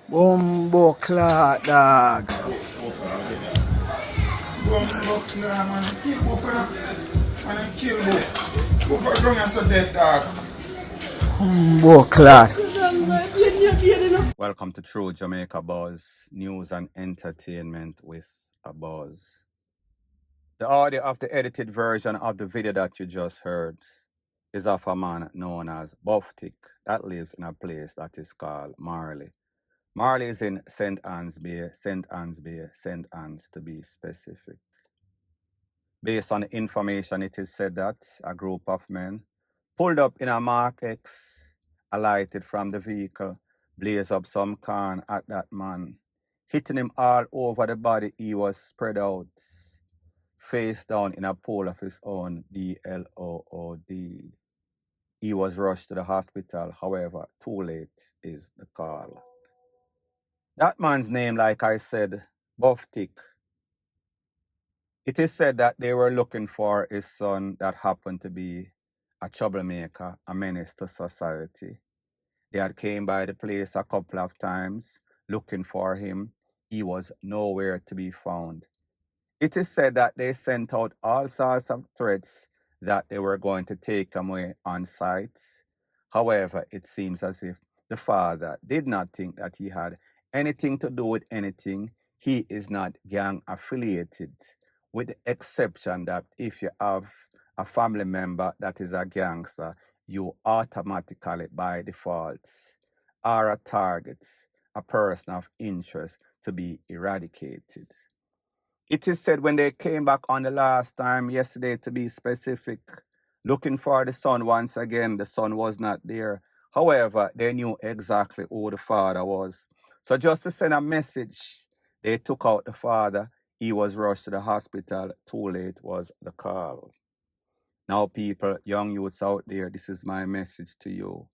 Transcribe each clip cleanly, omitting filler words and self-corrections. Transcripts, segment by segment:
Bumbo clock dog. Bumbo clock man, kill buffalo and kill buffalo don't answer dead dog. Bumbo clock. Welcome to True Jamaica Buzz, news and entertainment with a buzz. The audio of the edited version of the video that you just heard is of a man known as Bufftick that lives in a place that is called Marley. Marley is in St. Anne's Bay, St. Anne's to be specific. Based on the information, it is said that a group of men pulled up in a Mark X, alighted from the vehicle, blazed up some can at that man, hitting him all over the body. He was spread out, face down in a pool of his own, blood. He was rushed to the hospital, however, too late is the call. That man's name, like I said, Bufftick. It is said that they were looking for his son that happened to be a troublemaker, a menace to society. They had came by the place a couple of times looking for him. He was nowhere to be found. It is said that they sent out all sorts of threats that they were going to take him away on sight. However, it seems as if the father did not think that he had anything to do with anything. He is not gang affiliated, with the exception that if you have a family member that is a gangster, you automatically, by default, are a target, a person of interest to be eradicated. It is said when they came back on the last time, yesterday to be specific, looking for the son once again, the son was not there. However, they knew exactly who the father was. So just to send a message, they took out the father. He was rushed to the hospital. Too late was the call. Now, people, young youths out there, this is my message to you.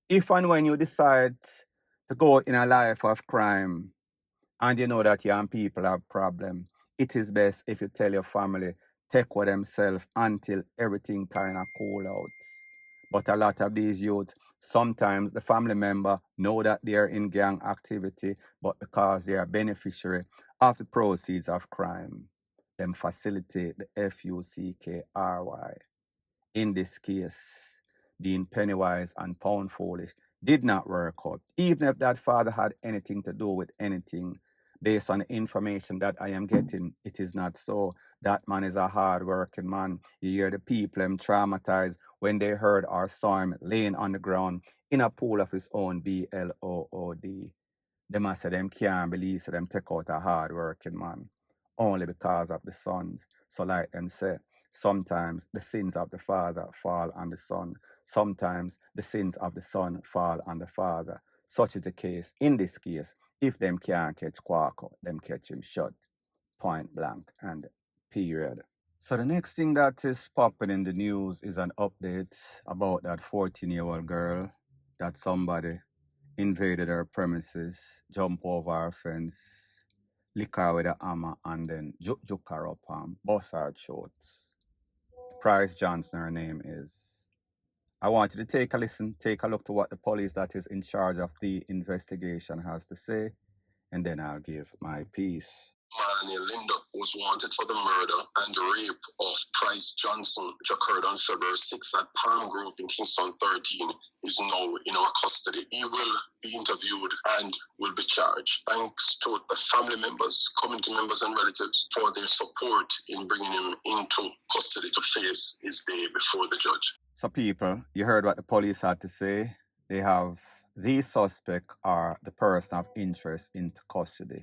If and when you decide to go in a life of crime, and you know that young people have problem, it is best if you tell your family, take with themselves until everything kind of cool out. But a lot of these youth, sometimes the family member know that they are in gang activity, but because they are beneficiary of the proceeds of crime, them facilitate the FUCKRY. In this case, being penny-wise and pound-foolish did not work out. Even if that father had anything to do with anything, based on the information that I am getting, it is not so. That man is a hard-working man. You hear the people them traumatized when they heard or saw him laying on the ground in a pool of his own, BLOOD. Them I say them can't believe, so them take out a hard-working man only because of the sons. So like them say, sometimes the sins of the father fall on the son. Sometimes the sins of the son fall on the father. Such is the case in this case. If them can't catch Quaco, them catch him shot, point blank, and period. So the next thing that is popping in the news is an update about that 14-year-old girl that somebody invaded her premises, jump over her fence, lick her with a hammer, and then juke her up and bust her throat. Price Johnson, her name is. I want you to take a listen, take a look to what the police that is in charge of the investigation has to say, and then I'll give my piece. Man named Linda was wanted for the murder and rape of Price Johnson, which occurred on February 6th at Palm Grove in Kingston 13, is now in our custody. He will be interviewed and will be charged. Thanks to the family members, community members and relatives for their support in bringing him into custody to face his day before the judge. So people, you heard what the police had to say. They have the suspect or the person of interest into custody.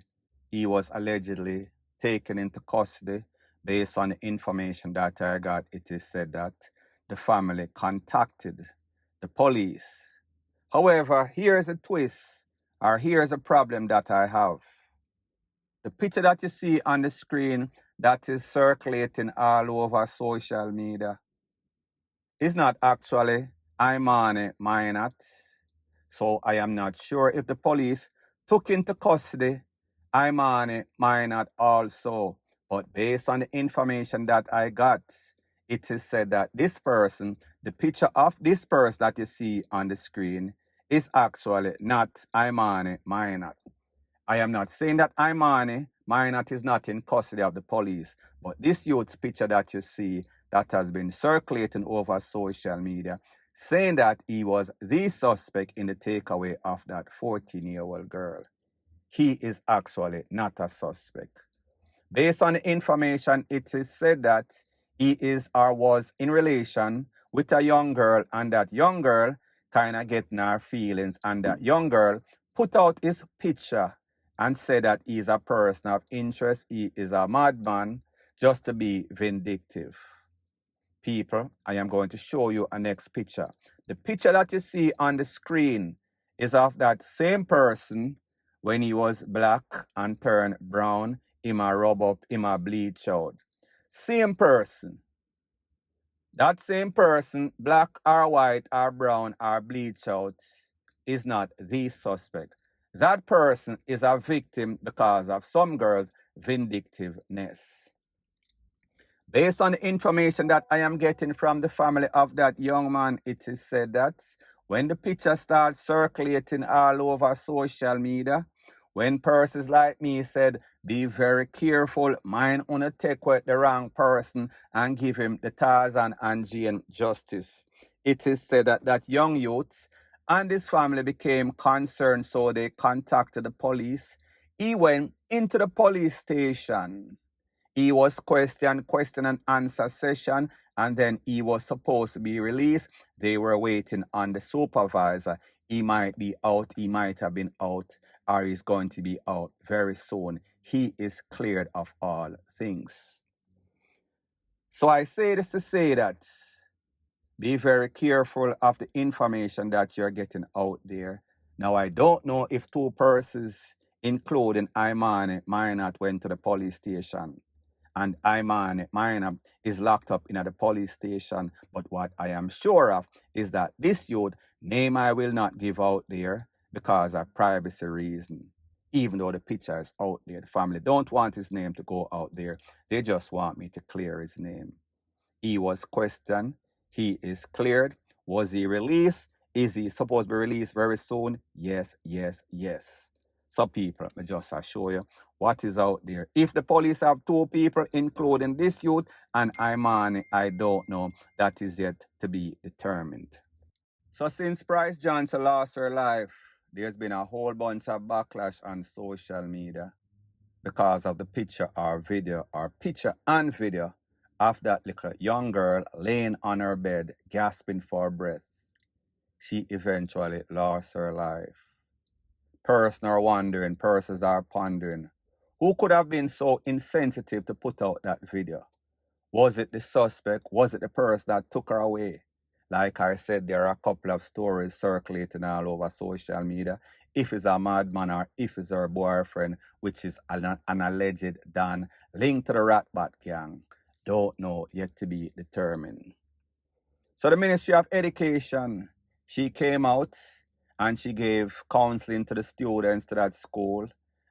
He was allegedly taken into custody. Based on the information that I got, it is said that the family contacted the police. However, here's a twist, or here's a problem that I have. The picture that you see on the screen that is circulating all over social media is not actually Imani Minot. So I am not sure if the police took into custody Imani Minot also. But based on the information that I got, it is said that this person, the picture of this person that you see on the screen, is actually not Imani Minot. I am not saying that Imani Minot is not in custody of the police, but this youth's picture that you see that has been circulating over social media saying that he was the suspect in the takeaway of that 14-year-old girl. He is actually not a suspect. Based on the information, it is said that he is or was in relation with a young girl, and that young girl kind of getting her feelings, and that young girl put out his picture and said that he's a person of interest, he is a madman, just to be vindictive. People, I am going to show you a next picture. The picture that you see on the screen is of that same person when he was black and turned brown, him a rub up, him a bleach out. Same person. That same person, black or white or brown or bleach out, is not the suspect. That person is a victim because of some girl's vindictiveness. Based on the information that I am getting from the family of that young man, it is said that when the picture starts circulating all over social media, when persons like me said, be very careful, mind on take with the wrong person and give him the Tarzan and Jane justice. It is said that that young youth and his family became concerned, so they contacted the police. He went into the police station. He was question and answer session, and then he was supposed to be released. They were waiting on the supervisor. He might be out, he might have been out, or he's going to be out very soon. He is cleared of all things. So I say this to say that be very careful of the information that you're getting out there. Now, I don't know if two persons, including Imani Minot, went to the police station, and Imani Minot is locked up in the police station. But what I am sure of is that this youth, name I will not give out there because of privacy reason. Even though the picture is out there, the family don't want his name to go out there. They just want me to clear his name. He was questioned. He is cleared. Was he released? Is he supposed to be released very soon? Yes, yes, yes. So people, let me just show you what is out there. If the police have two people, including this youth and Imani, I don't know. That is yet to be determined. So since Price Johnson lost her life, there's been a whole bunch of backlash on social media because of the picture and video of that little young girl laying on her bed, gasping for breath. She eventually lost her life. Persons are wondering, persons are pondering, who could have been so insensitive to put out that video? Was it the suspect? Was it the person that took her away? Like I said, there are a couple of stories circulating all over social media. If it's a madman or if it's her boyfriend, which is an alleged Don, linked to the Ratbat gang. Don't know, yet to be determined. So the Ministry of Education, she came out and she gave counseling to the students to that school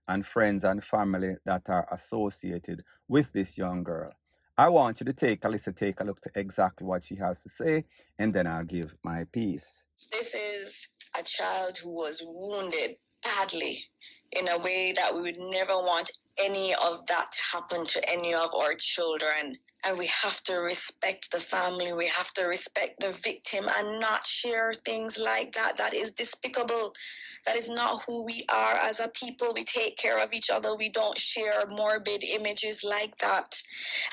and friends and family that are associated with this young girl. I want you to take a listen, take a look to exactly what she has to say, and then I'll give my piece. This is a child who was wounded badly in a way that we would never want any of that to happen to any of our children. And we have to respect the family. We have to respect the victim and not share things like that. That is despicable. That is not who we are as a people. We take care of each other. We don't share morbid images like that.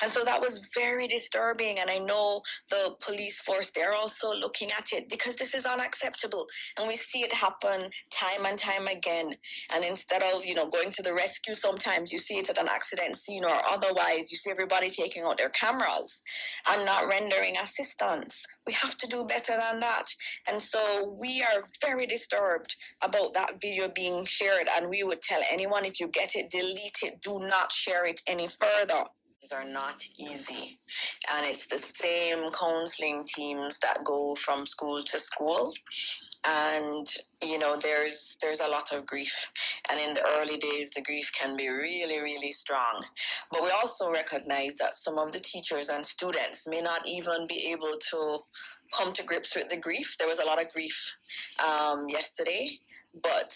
And so that was very disturbing. And I know the police force, they're also looking at it because this is unacceptable. And we see it happen time and time again. And instead of, going to the rescue, sometimes you see it at an accident scene or otherwise, you see everybody taking out their cameras and not rendering assistance. We have to do better than that. And so we are very disturbed about that video being shared, and we would tell anyone, if you get it, delete it. Do not share it any further. These are not easy, and it's the same counseling teams that go from school to school, and there's a lot of grief, and in the early days the grief can be really, really strong. But we also recognize that some of the teachers and students may not even be able to come to grips with the grief. There was a lot of grief yesterday, but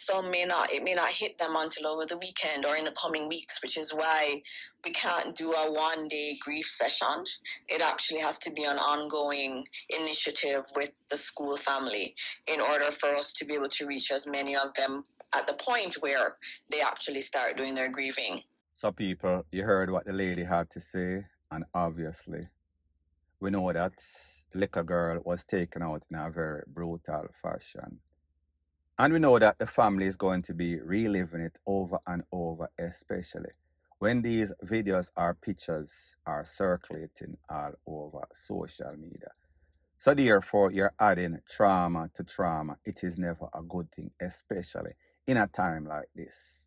it may not hit them until over the weekend or in the coming weeks, which is why we can't do a one-day grief session. It actually has to be an ongoing initiative with the school family in order for us to be able to reach as many of them at the point where they actually start doing their grieving. So people, you heard what the lady had to say, and obviously we know that the little girl was taken out in a very brutal fashion. And we know that the family is going to be reliving it over and over, especially when these videos or pictures are circulating all over social media. So therefore, you're adding trauma to trauma. It is never a good thing, especially in a time like this.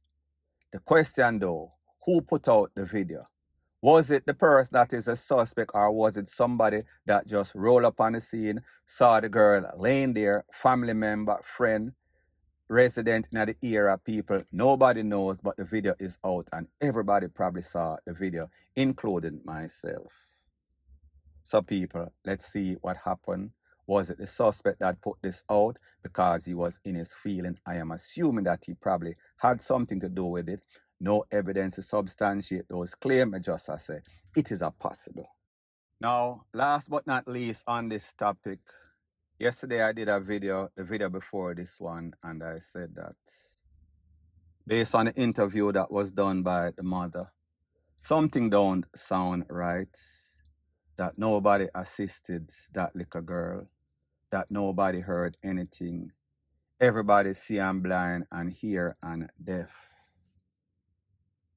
The question though, who put out the video? Was it the person that is a suspect, or was it somebody that just rolled up on the scene, saw the girl laying there, family member, friend, resident in the area, people? Nobody knows, but the video is out and everybody probably saw the video, including myself. So people, let's see what happened. Was it the suspect that put this out because he was in his feeling? I am assuming that he probably had something to do with it. No evidence to substantiate those claims. I just say it is a possible. Now, last but not least on this topic, yesterday I did a video, the video before this one, and I said that based on the interview that was done by the mother, something don't sound right, that nobody assisted that little girl, that nobody heard anything. Everybody see I'm blind and hear and deaf.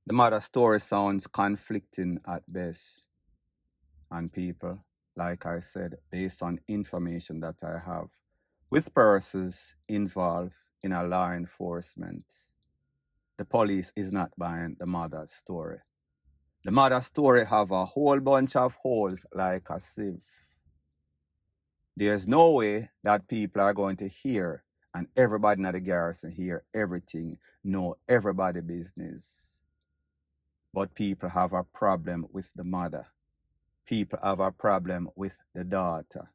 The mother's story sounds conflicting at best. And people, like I said, based on information that I have, with persons involved in a law enforcement, the police is not buying the mother's story. The mother's story have a whole bunch of holes like a sieve. There's no way that people are going to hear and everybody in the garrison hear everything, know everybody business. But people have a problem with the mother. People have a problem with the daughter.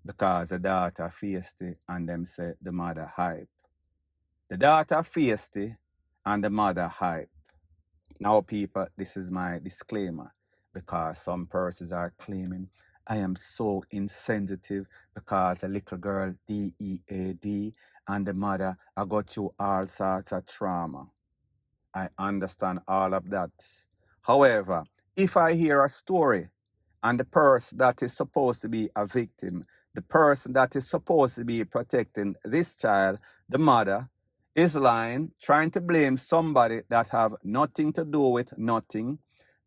Because the daughter faced it and them say the mother hype. The daughter faced it and the mother hype. Now people, this is my disclaimer, because some persons are claiming I am so insensitive because a little girl DEAD and the mother I got through all sorts of trauma. I understand all of that. However, if I hear a story and the person that is supposed to be a victim, the person that is supposed to be protecting this child, the mother, is lying, trying to blame somebody that have nothing to do with nothing,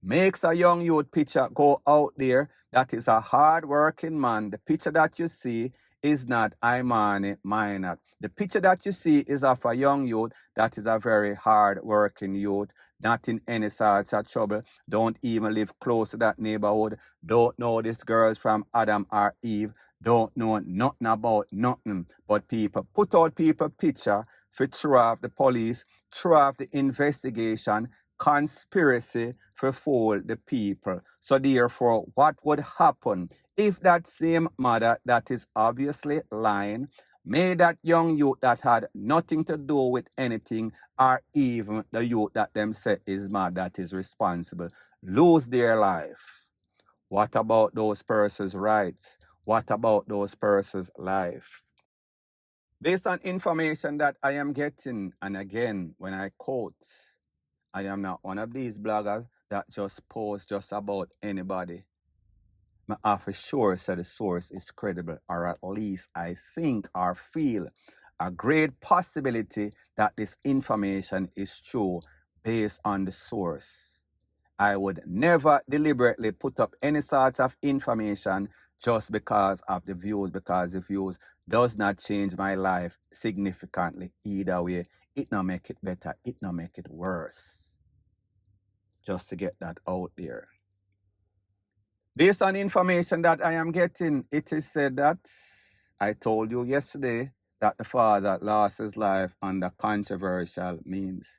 makes a young youth picture go out there that is a hard-working man. The picture that you see is not Imani Minor. The picture that you see is of a young youth that is a very hard-working youth, not in any sorts of trouble, don't even live close to that neighborhood, don't know this girl from Adam or Eve, don't know nothing about nothing. But people put out people picture for throw off the police, throw off the investigation, conspiracy for fool the people. So therefore, what would happen if that same mother that is obviously lying made that young youth that had nothing to do with anything, or even the youth that them say is mad that is responsible, lose their life? What about those persons' rights? What about those persons' life? Based on information that I am getting, and again, when I quote, I am not one of these bloggers that just post just about anybody. I have for sure say the source is credible, or at least I think or feel a great possibility that this information is true based on the source. I would never deliberately put up any sorts of information just because of the views, because the views does not change my life significantly either way. It not make it better, it not make it worse. Just to get that out there. Based on information that I am getting, it is said that I told you yesterday that the father lost his life under controversial means.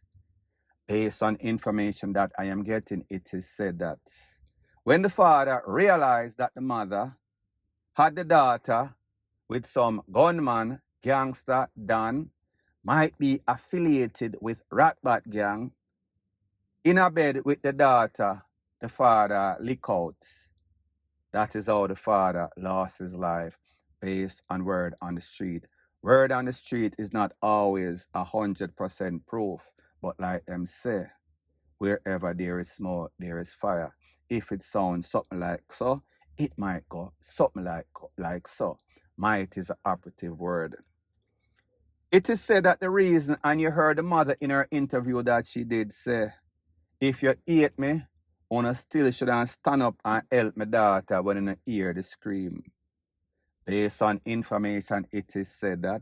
Based on information that I am getting, it is said that when the father realized that the mother had the daughter with some gunman, gangster, Don, might be affiliated with Ratbat gang, in a bed with the daughter, the father leak out. That is how the father lost his life, based on word on the street. Word on the street is not always 100% proof, but like them say, wherever there is smoke, there is fire. If it sounds something like so, it might go something like so. Might is an operative word. It is said that the reason, and you heard the mother in her interview that she did say, if you hate me, una still shouldn't stand up and help my daughter when you hear the scream. Based on information, it is said that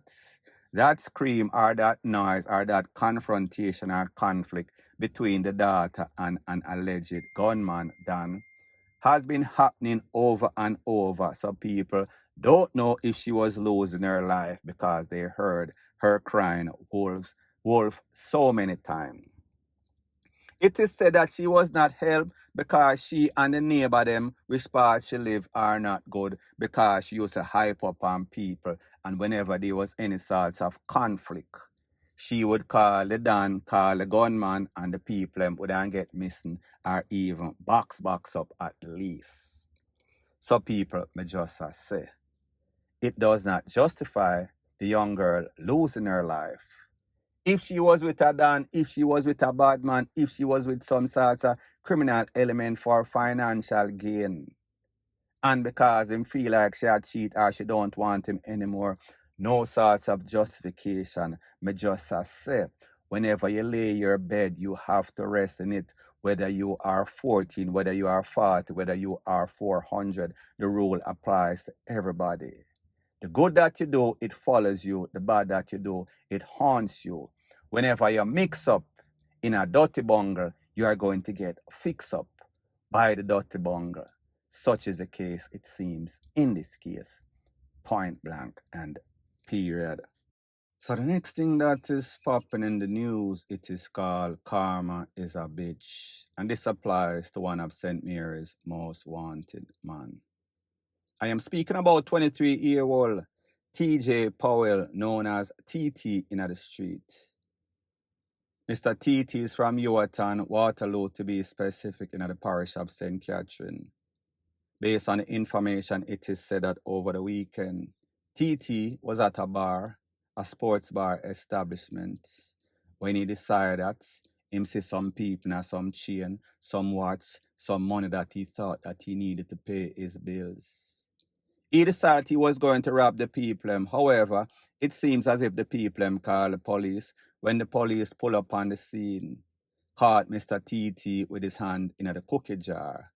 that scream or that noise or that confrontation or conflict between the daughter and an alleged gunman, Dan, has been happening over and over. So people don't know if she was losing her life because they heard her crying wolf so many times. It is said that she was not helped because she and the neighbor them, which part she live, are not good because she used to hype up on people, and whenever there was any sorts of conflict, she would call the Don, call the gunman, and the people them wouldn't get missing or even box up at least. So people may just say, it does not justify the young girl losing her life. If she was with a Don, if she was with a bad man, if she was with some sort of criminal element for financial gain, and because him feel like she had cheat or she don't want him anymore, no sorts of justification. Me just say, whenever you lay your bed, you have to rest in it. Whether you are 14, whether you are 40, whether you are 400, the rule applies to everybody. The good that you do, it follows you. The bad that you do, it haunts you. Whenever you mix up in a dirty bungle, you are going to get fixed up by the dirty bungle. Such is the case, it seems, in this case. Point blank and period. So the next thing that is popping in the news, it is called Karma is a Bitch. And this applies to one of St. Mary's most wanted man. I am speaking about 23-year-old TJ Powell, known as TT in the street. Mr. TT is from Ewaton, Waterloo to be specific, in the parish of St. Catherine. Based on the information, it is said that over the weekend, TT was at a bar, a sports bar establishment, when he decided that him see some people and some chain, some watch, some money that he thought that he needed to pay his bills. He decided he was going to rob the people. However, it seems as if the people called the police. When the police pull up on the scene, caught Mr. TT with his hand in the cookie jar.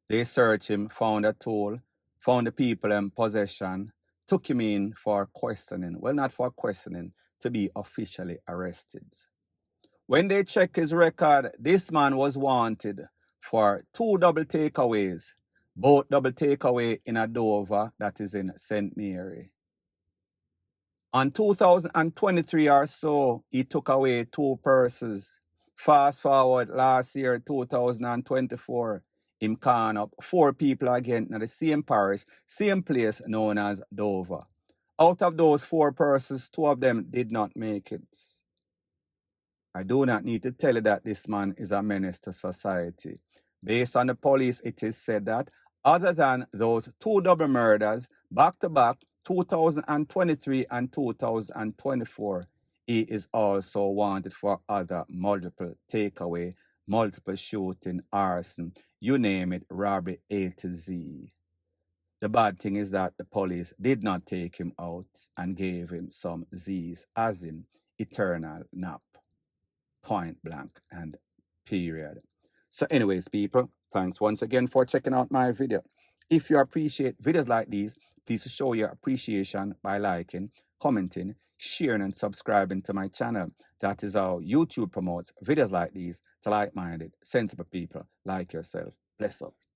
They searched him, found a tool, found the people in possession, took him in for questioning. Well, not for questioning, to be officially arrested. When they checked his record, this man was wanted for 2 double takeaways, both double takeaway in a Dover, that is in St. Mary. On 2023 or so, he took away 2 purses. Fast forward last year, 2024, him can up 4 people again in the same parish, same place known as Dover. Out of those 4 purses, 2 of them did not make it. I do not need to tell you that this man is a menace to society. Based on the police, it is said that other than those 2 double murders, back-to-back, 2023 and 2024, he is also wanted for other multiple takeaway, multiple shooting, arson, you name it, robbery A to Z. The bad thing is that the police did not take him out and gave him some Z's, as in eternal nap. Point blank and period. So anyways, people, thanks once again for checking out my video. If you appreciate videos like these, please show your appreciation by liking, commenting, sharing, and subscribing to my channel. That is how YouTube promotes videos like these to like-minded, sensible people like yourself. Bless up.